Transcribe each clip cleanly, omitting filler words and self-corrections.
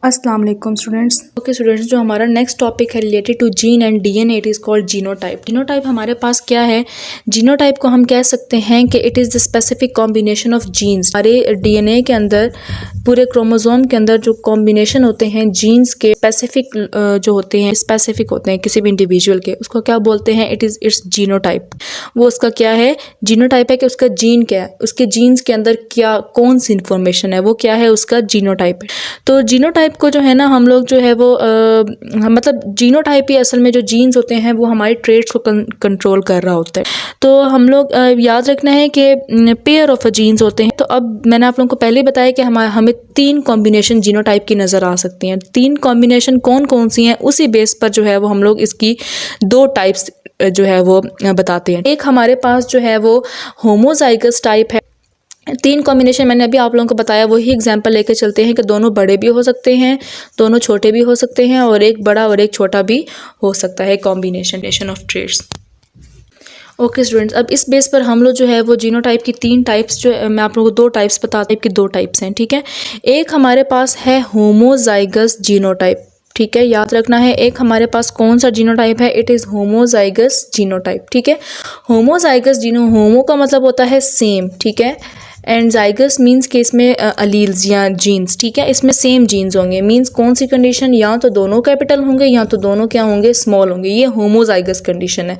अस्सलाम वालेकुम students. Okay students, जो हमारा नेक्स्ट टॉपिक है related to gene and DNA, it is called genotype. Genotype हमारे पास क्या है? जीनोटाइप को हम कह सकते हैं कि it is the specific combination of genes. हमारे डीएनए के अंदर, पूरे क्रोमोसोम के अंदर जो कॉम्बिनेशन होते हैं जीन्स के, स्पेसिफिक जो होते हैं, स्पेसिफिक होते हैं किसी भी इंडिविजुअल के, उसको क्या बोलते हैं? It's genotype. वो उसका क्या है? जीनोटाइप है कि उसका जीन क्या है, उसके जीन्स के अंदर क्या, कौन सी इंफॉर्मेशन है, वो क्या है, उसका जीनोटाइप है। तो जीनोटाइप को जो है ना, हम लोग जो है वो मतलब जीनोटाइप ही असल में जो जीन्स होते हैं वो हमारे ट्रेड्स को कंट्रोल कर रहा होता है। तो हम लोग याद रखना है कि पेयर ऑफ जीन्स होते हैं। तो अब मैंने आप लोगों को पहले ही बताया कि हमें 3 कॉम्बिनेशन जीनोटाइप की नज़र आ सकती हैं। 3 कॉम्बिनेशन कौन कौन सी हैं, उसी बेस पर जो है वो हम लोग इसकी 2 टाइप्स जो है वो बताते हैं। एक हमारे पास जो है वो होमोजाइगस टाइप है। 3 कॉम्बिनेशन मैंने अभी आप लोगों को बताया, वही एग्जांपल लेके चलते हैं कि दोनों बड़े भी हो सकते हैं, दोनों छोटे भी हो सकते हैं, और एक बड़ा और एक छोटा भी हो सकता है, combination of traits. Okay students, अब इस बेस पर हम लोग जो है वो जीनोटाइप की 3 टाइप्स, जो मैं आप लोगों को 2 टाइप्स बताती हूँ कि 2 टाइप्स हैं, ठीक है। एक हमारे पास है होमोजाइगस जीनोटाइप, ठीक है, याद रखना है। एक हमारे पास कौन सा जीनोटाइप है? इट इज़ होमोजाइगस जीनोटाइप, ठीक है। होमोजाइगस होमो का मतलब होता है सेम, ठीक है, एंड जाइगस मीन्स कि इसमें अलील्स या जीन्स, ठीक है, इसमें सेम जीन्स होंगे। मीन्स कौन सी कंडीशन? या तो दोनों कैपिटल होंगे या तो दोनों क्या होंगे, स्मॉल होंगे। ये होमोजाइगस कंडीशन है।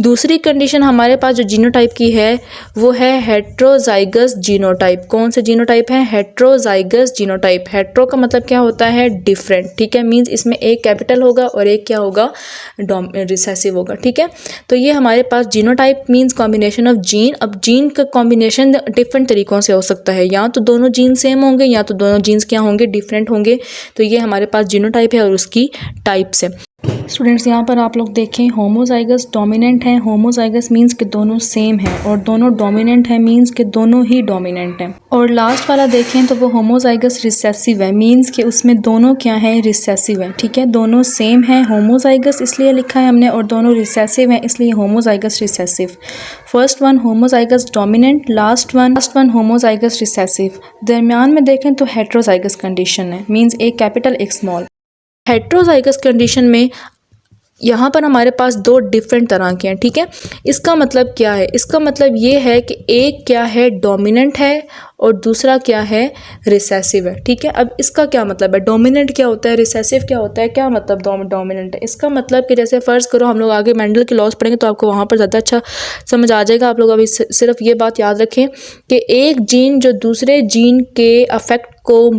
दूसरी कंडीशन हमारे पास जो जीनोटाइप की है वो है हेट्रोजाइगस जीनोटाइप। कौन से जीनोटाइप है? Heterozygous genotype. हेट्रो का मतलब क्या होता है? डिफरेंट, ठीक है। मीन्स इसमें एक कैपिटल होगा और एक क्या होगा, रिसेसिव होगा, ठीक है। तो ये हमारे पास genotype means combination of gene. अब जीन का कॉम्बिनेशन डिफरेंट तरीकों से हो सकता है, या तो दोनों जीन सेम होंगे या तो दोनों जीन्स क्या होंगे, डिफरेंट होंगे। तो ये हमारे पास जीनोटाइप है और उसकी टाइप्स है। स्टूडेंट्स, यहाँ पर आप लोग देखें, होमोजाइगस डोमिनेंट है। होमोजाइगस मीन्स कि दोनों सेम है, और दोनों डोमिनेंट है मीन्स कि दोनों ही डोमिनेंट हैं। और लास्ट वाला देखें तो वो होमोजाइगस रिसेसिव है। मीन्स कि उसमें दोनों क्या है, रिसेसिव है, ठीक है। दोनों सेम है, होमोजाइगस इसलिए लिखा है हमने, और दोनों रिसेसिव है इसलिए homozygous recessive. First one homozygous dominant, last one homozygous recessive. दरमियान में देखें तो हेट्रोजाइगस कंडीशन है। मीन्स एक कैपिटल एक स्मॉल। हेट्रोजाइगस कंडीशन में यहाँ पर हमारे पास 2 डिफरेंट तरह के हैं, ठीक है। इसका मतलब क्या है? इसका मतलब ये है कि एक क्या है, डोमिनेंट है, और दूसरा क्या है, रिसेसिव है, ठीक है। अब इसका क्या मतलब है? डोमिनेंट क्या होता है, रिसेसिव क्या होता है? क्या मतलब डोमिनेंट है? इसका मतलब कि जैसे फ़र्ज़ करो हम लोग आगे मेंडल के लॉज पढ़ेंगे तो आपको वहाँ पर ज़्यादा अच्छा समझ आ जाएगा। आप लोग अभी सिर्फ ये बात याद रखें कि एक जीन जो दूसरे जीन के अफेक्ट को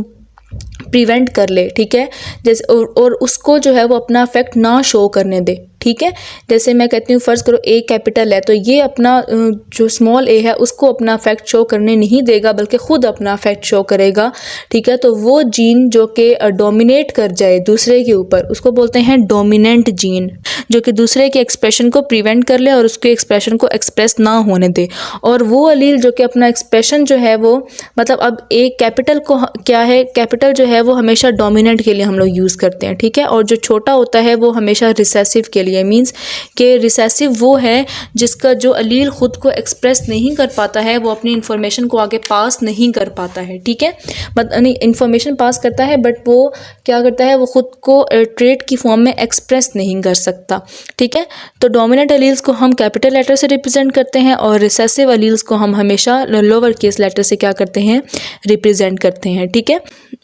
प्रिवेंट कर ले, ठीक है, जैसे और उसको जो है वो अपना अफेक्ट ना शो करने दे, ठीक है। जैसे मैं कहती हूँ, फ़र्ज़ करो ए कैपिटल है, तो ये अपना जो स्मॉल ए है उसको अपना अफेक्ट शो करने नहीं देगा, बल्कि ख़ुद अपना अफेक्ट शो करेगा, ठीक है। तो वो जीन जो कि डोमिनेट कर जाए दूसरे के ऊपर, उसको बोलते हैं डोमिनेंट जीन, जो कि दूसरे के एक्सप्रेशन को प्रिवेंट कर ले और उसके एक्सप्रेशन को एक्सप्रेस ना होने दे। और वो अलील जो कि अपना एक्सप्रेशन जो है वो, मतलब अब एक कैपिटल को क्या है, कैपिटल जो है वो हमेशा डोमिनेंट के लिए हम लोग यूज़ करते हैं, ठीक है। और जो छोटा होता है वो हमेशा रिसेसिव के लिए। मीन्स कि रिसेसिव वो है जिसका जो अलील ख़ुद को एक्सप्रेस नहीं कर पाता है, वो अपनी इंफॉर्मेशन को आगे पास नहीं कर पाता है, ठीक है। मतलब इंफॉर्मेशन पास करता है बट वो क्या करता है, वो ख़ुद को ट्रेट की फॉर्म में एक्सप्रेस नहीं कर सकता, ठीक है। तो डोमिनेंट अलील्स को हम कैपिटल लेटर से रिप्रेजेंट करते हैं, और रिसेसिव अलील्स को हम हमेशा लोअर केस लेटर से क्या करते हैं, रिप्रेजेंट करते हैं, ठीक है।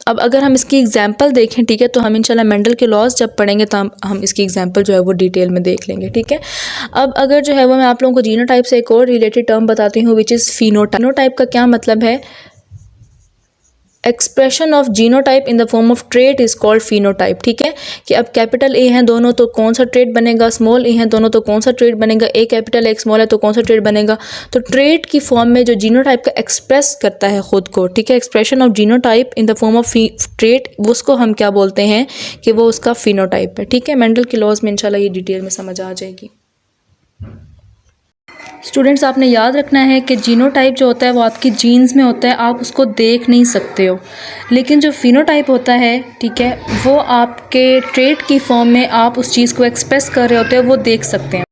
अब अगर हम इसकी एग्जांपल देखें, ठीक है, तो हम इंशाल्लाह मेंडल के लॉज जब पढ़ेंगे तो हम इसकी एग्जांपल जो है वो डिटेल में देख लेंगे, ठीक है। अब अगर जो है वो मैं आप लोगों को जीनोटाइप से एक और रिलेटेड टर्म बताती हूँ, विच इज़ फिनोटाइप। फिनोटाइप का क्या मतलब है? Expression of genotype in the form of trait is called phenotype, ठीक है। कि अब कैपिटल ए हैं दोनों तो कौन सा ट्रेट बनेगा, स्मॉल ए हैं दोनों तो कौन सा ट्रेट बनेगा, ए कैपिटल एक स्मॉल है तो कौन सा ट्रेट बनेगा। तो ट्रेट की फॉर्म में जो जीनोटाइप का एक्सप्रेस करता है खुद को, ठीक है, expression of genotype in the form of trait, उसको हम क्या बोलते हैं कि वो उसका फिनोटाइप है, ठीक है। मेंडल के लॉज में इंशाल्लाह ये डिटेल में समझ आ जाएगी। स्टूडेंट्स, आपने याद रखना है कि जीनोटाइप जो होता है वो आपकी जीन्स में होता है, आप उसको देख नहीं सकते हो। लेकिन जो फिनोटाइप होता है, ठीक है, वो आपके ट्रेट की फॉर्म में आप उस चीज़ को एक्सप्रेस कर रहे होते हैं, वो देख सकते हैं।